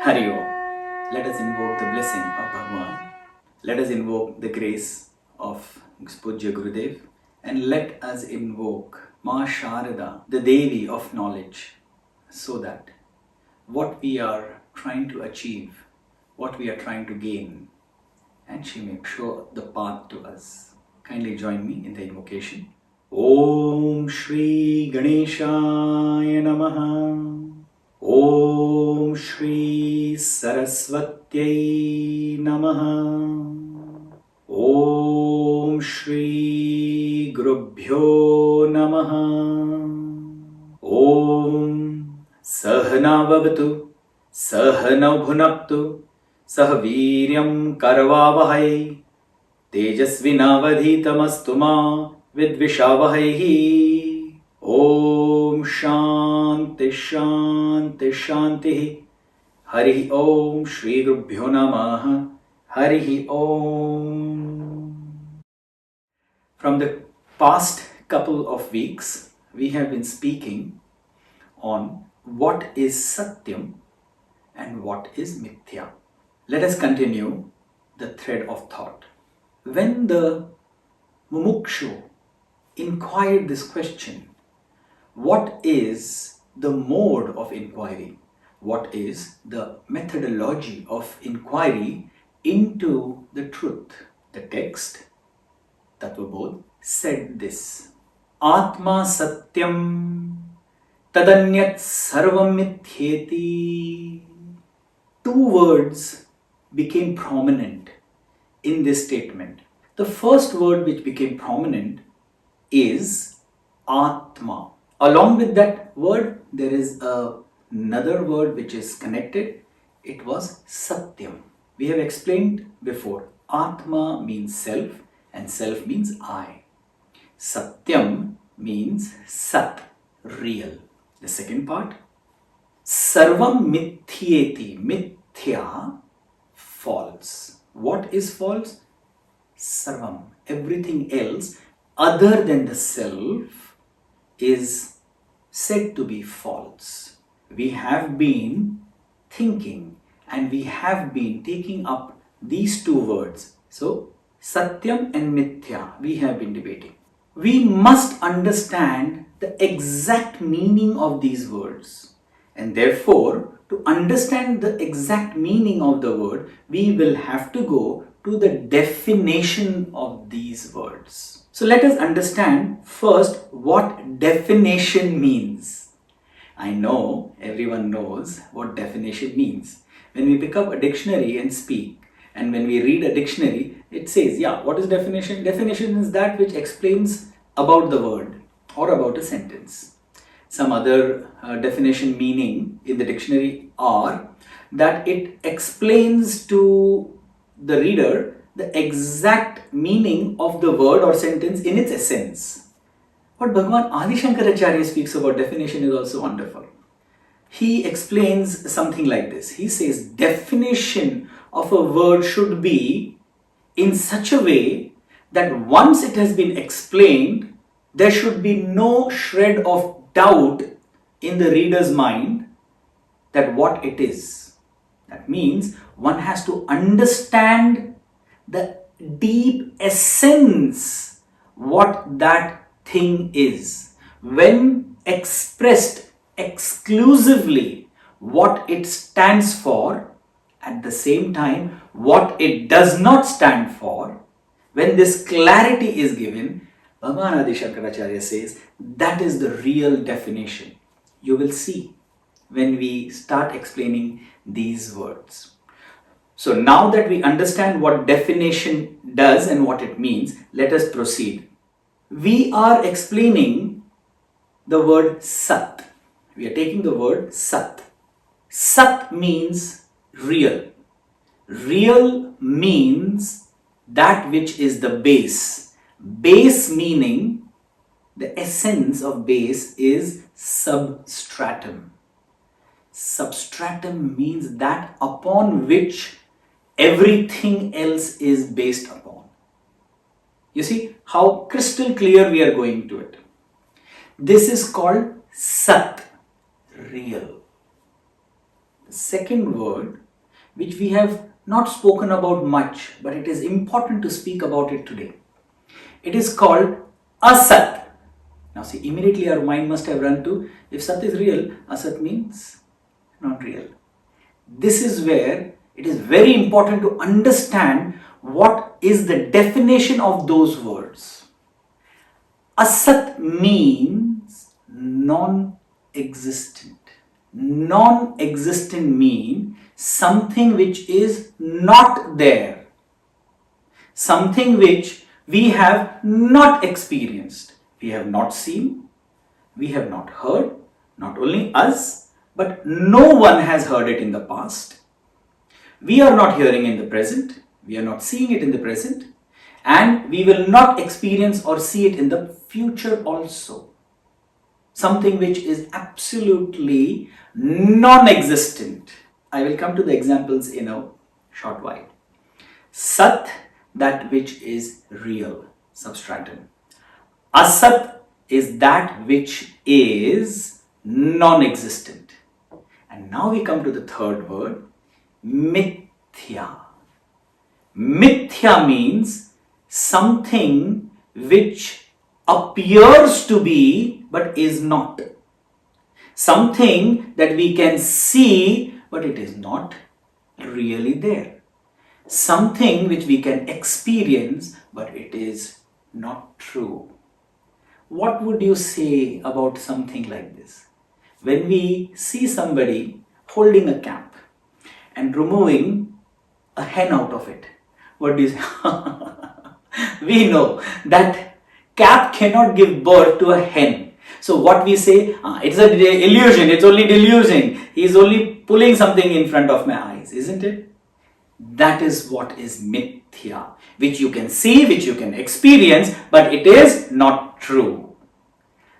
Hari Om. Let us invoke the blessing of Bhagwan. Let us invoke the grace of Pujya Gurudev. And let us invoke Ma Sharada, the Devi of knowledge, so that what we are trying to achieve, what we are trying to gain, and she may show the path to us. Kindly join me in the invocation. Om Shri Ganeshaya Namaha. Om Shri Saraswatyai Namaha. Om Shri Gurubhyo Namaha. Om Sahana Vavatu Sahana Bhunaktu Sahaviryam Karvavahai Tejasvinavadhitamastu ma Vidvishavahai. Om Shanti Shanti Shanti. Hari Om Shri Gurubhyo Namaha. Hari Om. From the past couple of weeks, we have been speaking on what is Satyam and what is Mithyaa. Let us continue the thread of thought. When the Mumukshu inquired this question, what is the mode of inquiry? What is the methodology of inquiry into the truth? The text, Tattva Bodha, said this: Ātmā Satyam Tadanyat Sarvam Mithyeti. Two words became prominent in this statement. The first word which became prominent is Ātmā. Along with that word, there is another word which is connected. It was Satyam. We have explained before, Ātmā means self and self means I. Satyam means Sat, real. The second part, Sarvam Mithyeti, Mithyaa, false. What is false? Sarvam, everything else other than the self is said to be false. We have been thinking and we have been taking up these two words. So, Satyam and Mithyaa, we have been debating. We must understand the exact meaning of these words. And therefore, to understand the exact meaning of the word, we will have to go to the definition of these words. So let us understand first what definition means. I know everyone knows what definition means. When we pick up a dictionary and speak, and when we read a dictionary, it says, yeah, what is definition? Definition is that which explains about the word or about a sentence. Some other definition meaning in the dictionary are that it explains to the reader the exact meaning of the word or sentence in its essence. What Bhagavan Adi Shankaracharya speaks about definition is also wonderful. He explains something like this. He says definition of a word should be in such a way that once it has been explained, there should be no shred of doubt in the reader's mind that what it is. That means one has to understand the deep essence what that thing is. When expressed exclusively what it stands for, at the same time what it does not stand for, when this clarity is given, Bhagavan Adi Shankaracharya says that is the real definition. You will see when we start explaining these words. So now that we understand what definition does and what it means, let us proceed. We are explaining the word Sat. We are taking the word Sat. Sat means real. Real means that which is the base. Base meaning, the essence of base is substratum. Substratum means that upon which everything else is based upon. You see how crystal clear we are going to it. This is called Sat, real. The second word, which we have not spoken about much, but it is important to speak about it today. It is called Asat. Now see, immediately our mind must have run to, if Sat is real, Asat means not real. This is where it is very important to understand what is the definition of those words. Asat means non-existent. Non-existent means something which is not there. Something which we have not experienced. We have not seen. We have not heard. Not only us, but no one has heard it in the past. We are not hearing in the present. We are not seeing it in the present. And we will not experience or see it in the future also. Something which is absolutely non-existent. I will come to the examples in a short while. Sat, that which is real, substratum. Asat is that which is non-existent. And now we come to the third word, Mithyaa. Mithyaa means something which appears to be but is not. Something that we can see but it is not really there. Something which we can experience but it is not true. What would you say about something like this? When we see somebody holding a cap and removing a hen out of it, what do you say? We know that cap cannot give birth to a hen. So what we say, it's an illusion, it's only delusion. He is only pulling something in front of my eyes, isn't it? That is what is Mithyaa, which you can see, which you can experience, but it is not true.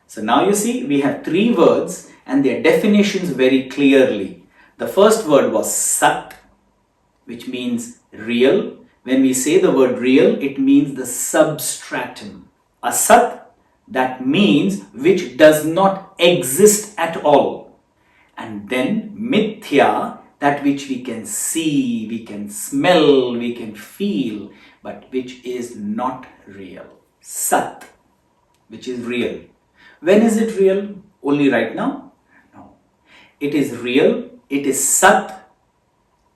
So now you see, we have three words and their definitions very clearly. The first word was Sat, which means real. When we say the word real, it means the substratum. Asat, that means which does not exist at all. And then Mithyaa, that which we can see, we can smell, we can feel, but which is not real. Sat, which is real. When is it real? Only right now? No. It is real, it is Sat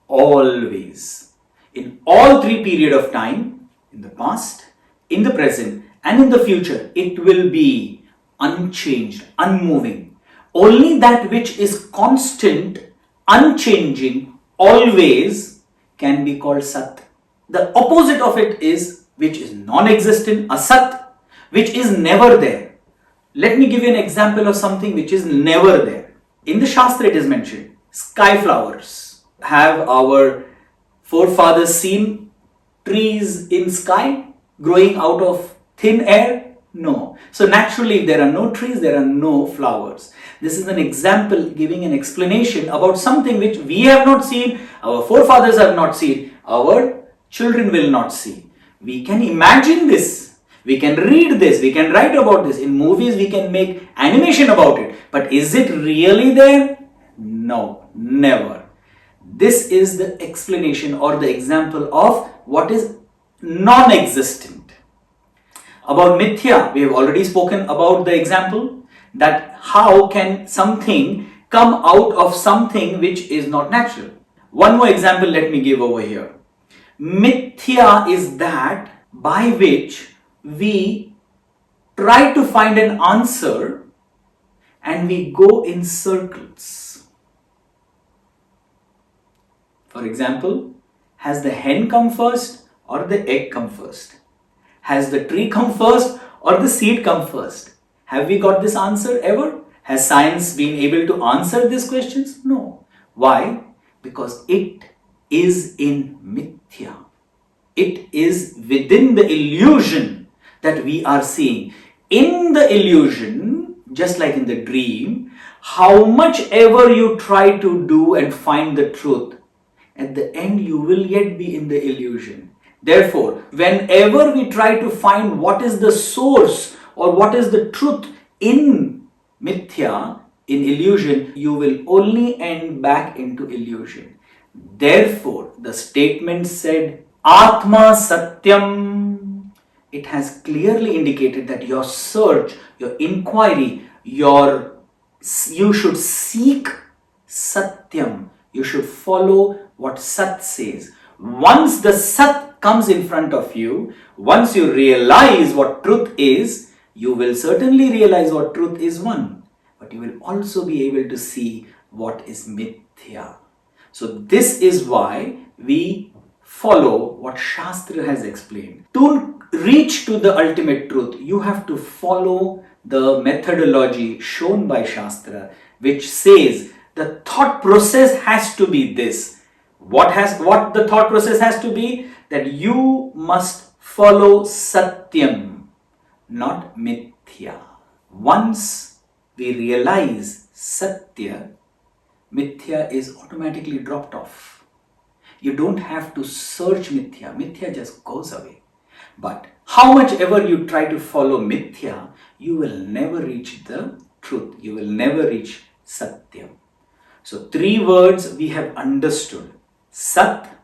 always. In all three periods of time, in the past, in the present, and in the future, it will be unchanged, unmoving. Only that which is constant, unchanging, always can be called Sat. The opposite of it is which is non-existent, Asat, which is never there. Let me give you an example of something which is never there. In the Shastra it is mentioned, sky flowers. Have our forefathers seen trees in sky growing out of thin air? No. So naturally, if there are no trees, there are no flowers. This is an example giving an explanation about something which we have not seen, our forefathers have not seen, our children will not see. We can imagine this, we can read this, we can write about this. In movies, we can make animation about it. But is it really there? No, never. This is the explanation or the example of what is non-existent. About Mithyaa, we have already spoken about the example that how can something come out of something which is not natural. One more example let me give over here. Mithyaa is that by which we try to find an answer and we go in circles. For example, has the hen come first or the egg come first? Has the tree come first or the seed come first? Have we got this answer ever? Has science been able to answer these questions? No. Why? Because it is in Mithyaa. It is within the illusion that we are seeing. In the illusion, just like in the dream, how much ever you try to do and find the truth, at the end you will yet be in the illusion. Therefore, whenever we try to find what is the source or what is the truth in Mithyaa, in illusion, you will only end back into illusion. Therefore, the statement said, Ātmā Satyam. It has clearly indicated that your search, your inquiry, you should seek Satyam. You should follow what Sat says. Once the Sat comes in front of you, once you realize what truth is, you will certainly realize what truth is one. But you will also be able to see what is Mithya. So this is why we follow what Shastra has explained. To reach to the ultimate truth, you have to follow the methodology shown by Shastra, which says the thought process has to be this. What the thought process has to be? That you must follow Satyam, not Mithya. Once we realize Satya, Mithya is automatically dropped off. You don't have to search Mithya. Mithya just goes away. But how much ever you try to follow Mithya, you will never reach the truth. You will never reach Satyam. So 3 words we have understood. Sat,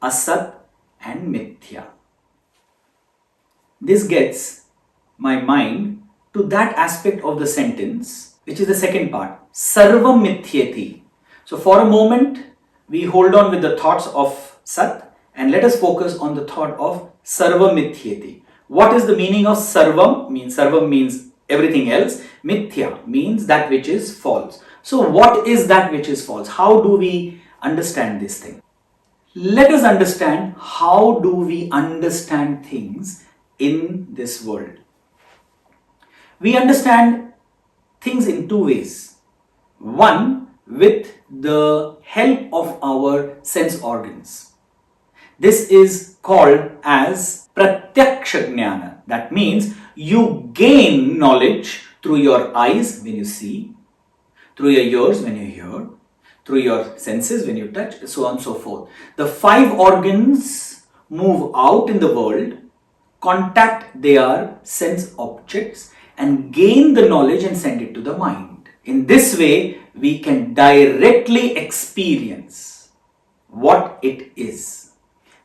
Asat and Mithya. This gets my mind to that aspect of the sentence, which is the second part. Sarvam Mithyeti. So for a moment, we hold on with the thoughts of Sat and let us focus on the thought of Sarvam Mithyeti. What is the meaning of Sarvam? Sarvam means everything else. Mithya means that which is false. So what is that which is false? How do we understand this thing? Let us understand how do we understand things in this world. We understand things in 2 ways. One, with the help of our sense organs. This is called as Pratyaksha Jnana. That means you gain knowledge through your eyes when you see, through your ears when you hear, through your senses when you touch, so on and so forth. The 5 organs move out in the world, contact their sense objects and gain the knowledge and send it to the mind. In this way, we can directly experience what it is.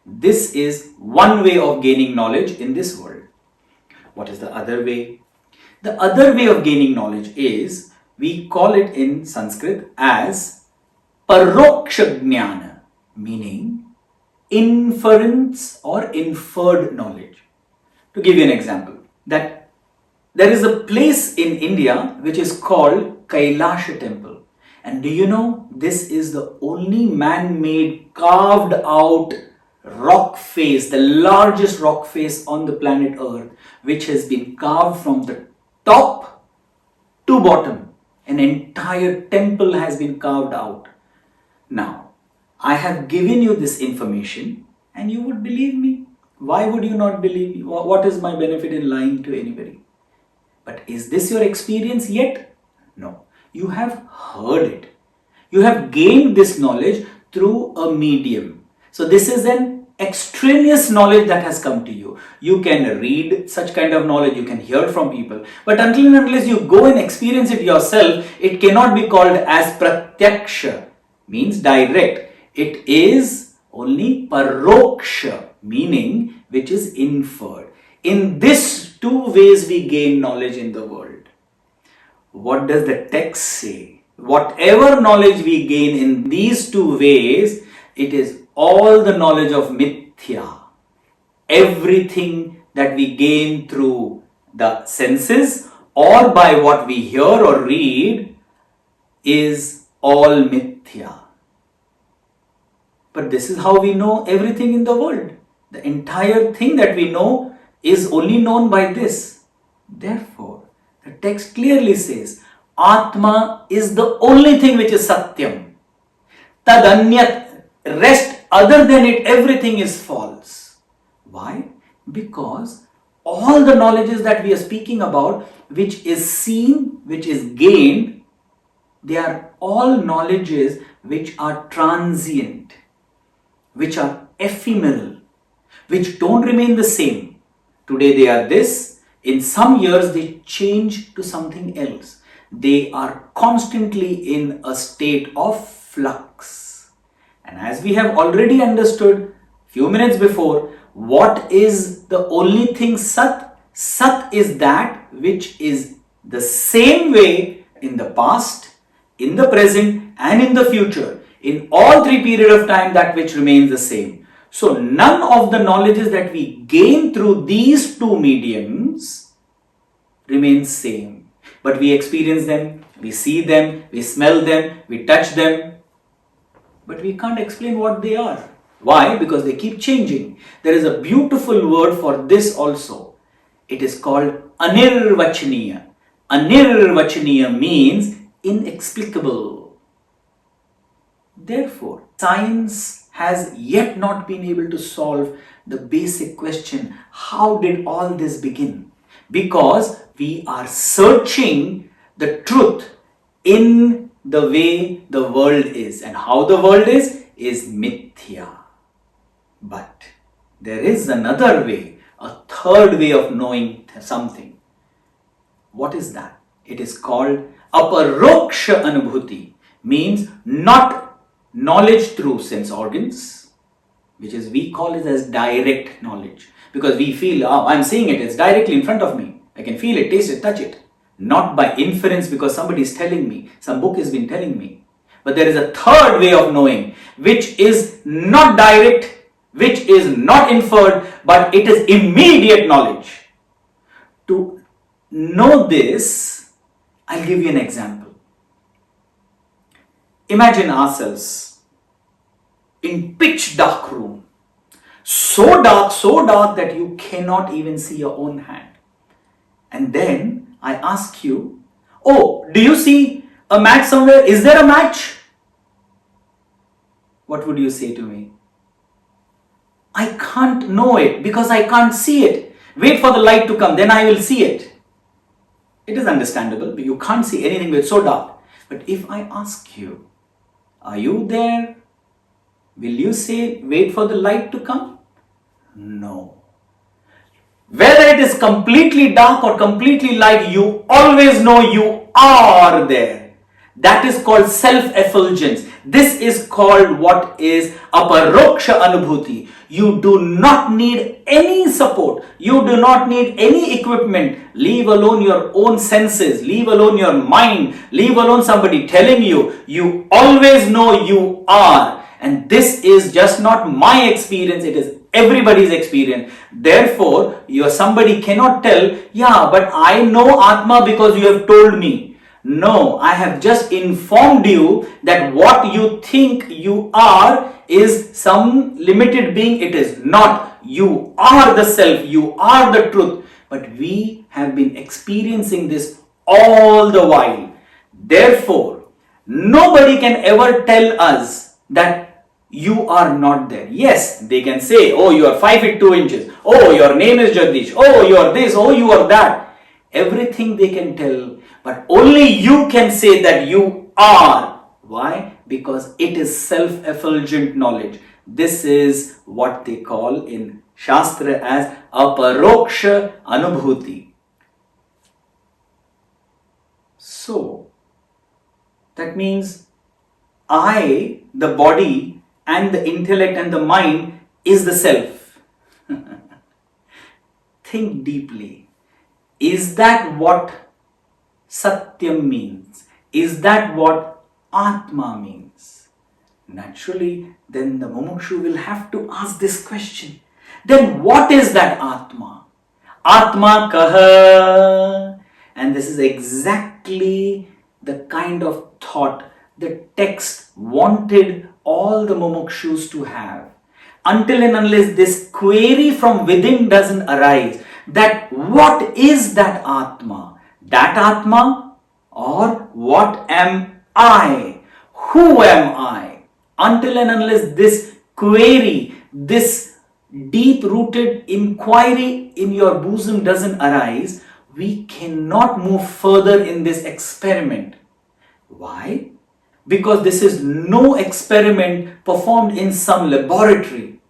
This is one way of gaining knowledge in this world. What is the other way? The other way of gaining knowledge is, we call it in Sanskrit as Paroksha Jnana, meaning inference or inferred knowledge. To give you an example, that there is a place in India which is called Kailasha temple. And do you know, this is the only man-made carved out rock face, the largest rock face on the planet Earth, which has been carved from the top to bottom. An entire temple has been carved out. Now, I have given you this information and you would believe me. Why would you not believe me? What is my benefit in lying to anybody? But is this your experience yet? No. You have heard it. You have gained this knowledge through a medium. So this is an extraneous knowledge that has come to you. You can read such kind of knowledge, you can hear from people. But until and unless you go and experience it yourself, it cannot be called as pratyaksha, means direct. It is only paroksha, meaning which is inferred. In these 2 ways we gain knowledge in the world. What does the text say? Whatever knowledge we gain in these 2 ways, it is all the knowledge of Mithya. Everything that we gain through the senses or by what we hear or read is all Mithya. But this is how we know everything in the world. The entire thing that we know is only known by this. Therefore, the text clearly says, Ātmā is the only thing which is Satyam. Tadanyat, rest other than it, everything is false. Why? Because all the knowledges that we are speaking about, which is seen, which is gained, they are all knowledges which are transient, which are ephemeral, which don't remain the same. Today they are this, in some years they change to something else. they are constantly in a state of flux. And as we have already understood few minutes before, what is the only thing Sat? Sat is that which is the same way in the past, in the present and in the future. In all three periods of time, that which remains the same. So none of the knowledges that we gain through these two mediums remains same. But we experience them, we see them, we smell them, we touch them. But we can't explain what they are. Why? Because they keep changing. There is a beautiful word for this also. It is called anirvachaniya. Anirvachaniya means inexplicable. Therefore, science has yet not been able to solve the basic question, how did all this begin? Because we are searching the truth in the way the world is. And how the world is Mithyaa. But there is another way, a third way of knowing something. What is that? It is called aparoksha anubhuti, means not knowledge through sense organs, which is we call it as direct knowledge. Because we feel, oh, I'm seeing it, it's directly in front of me. I can feel it, taste it, touch it. Not by inference because somebody is telling me, some book has been telling me. But there is a third way of knowing, which is not direct, which is not inferred, but it is immediate knowledge. To know this, I'll give you an example. Imagine ourselves in pitch dark room. So dark that you cannot even see your own hand. And then I ask you, oh, do you see a match somewhere? Is there a match? What would you say to me? I can't know it because I can't see it. Wait for the light to come, then I will see it. It is understandable, but you can't see anything when it's so dark. But if I ask you, are you there? Will you say, wait for the light to come? No. Whether it is completely dark or completely light, you always know you are there. That is called self-effulgence. This is called what is aparoksha anubhuti. You do not need any support. You do not need any equipment. Leave alone your own senses. Leave alone your mind. Leave alone somebody telling you. You always know you are. And this is just not my experience. It is everybody's experience. Therefore, somebody cannot tell, yeah, but I know Ātmā because you have told me. No, I have just informed you that what you think you are is some limited being. It is not. You are the self. You are the truth. But we have been experiencing this all the while. Therefore, nobody can ever tell us that you are not there. Yes, they can say, oh, you are 5 feet 2 inches. Oh, your name is Jagdish. Oh, you are this. Oh, you are that. Everything they can tell. But only you can say that you are. Why? Because it is self-effulgent knowledge. This is what they call in Shastra as aparoksha anubhuti. So, that means I, the body and the intellect and the mind is the self. Think deeply. Is that what Satyam means? Is that what Ātmā means? Naturally, then the Mumukshu will have to ask this question. Then what is that Ātmā? Ātmā kaha? And this is exactly the kind of thought the text wanted all the Mumukshus to have. Until and unless this query from within doesn't arise, that what is that Ātmā? That Ātmā or what am I? Who am I? Until and unless this query, this deep-rooted inquiry in your bosom doesn't arise, we cannot move further in this experiment. Why? Because this is no experiment performed in some laboratory.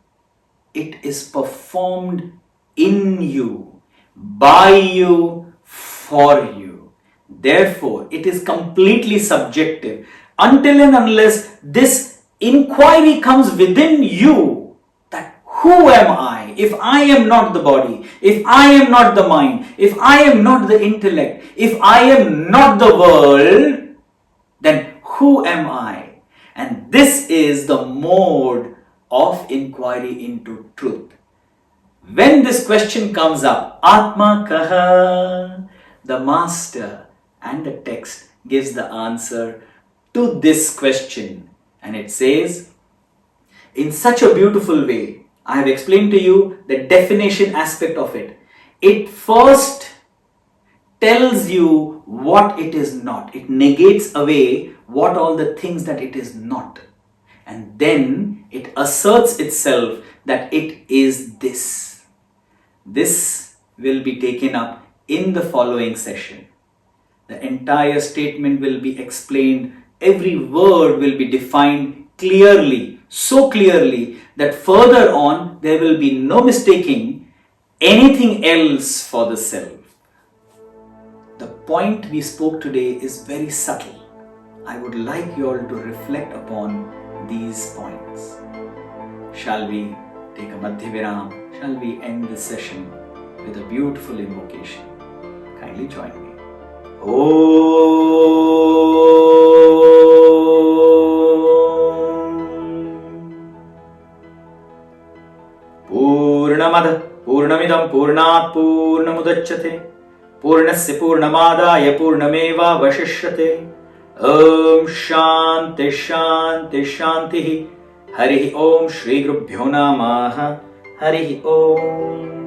It is performed in you, by you, for you. Therefore, it is completely subjective. Until and unless this inquiry comes within you, that who am I? If I am not the body, if I am not the mind, if I am not the intellect, if I am not the world, then who am I? And this is the mode of inquiry into truth. When this question comes up, Ātmā kaha, the master and the text gives the answer to this question. And it says, in such a beautiful way, I have explained to you the definition aspect of it. It first tells you what it is not. It negates away what all the things that it is not. And then it asserts itself that it is this. This will be taken up in the following session. The entire statement will be explained. Every word will be defined clearly, so clearly that further on there will be no mistaking anything else for the self. The point we spoke today is very subtle. I would like you all to reflect upon these points. Shall we take a Madhya Viram? Shall we end this session with a beautiful invocation? Kindly join me. Purnamada Purnamidam Purnat Purnamudachyate Purnasya Purnamadaya Purnameva Vashishyate. Om Shanti Shanti Shanti. Harihi Om Shri Gurubhyo Namaha. Harihi Om.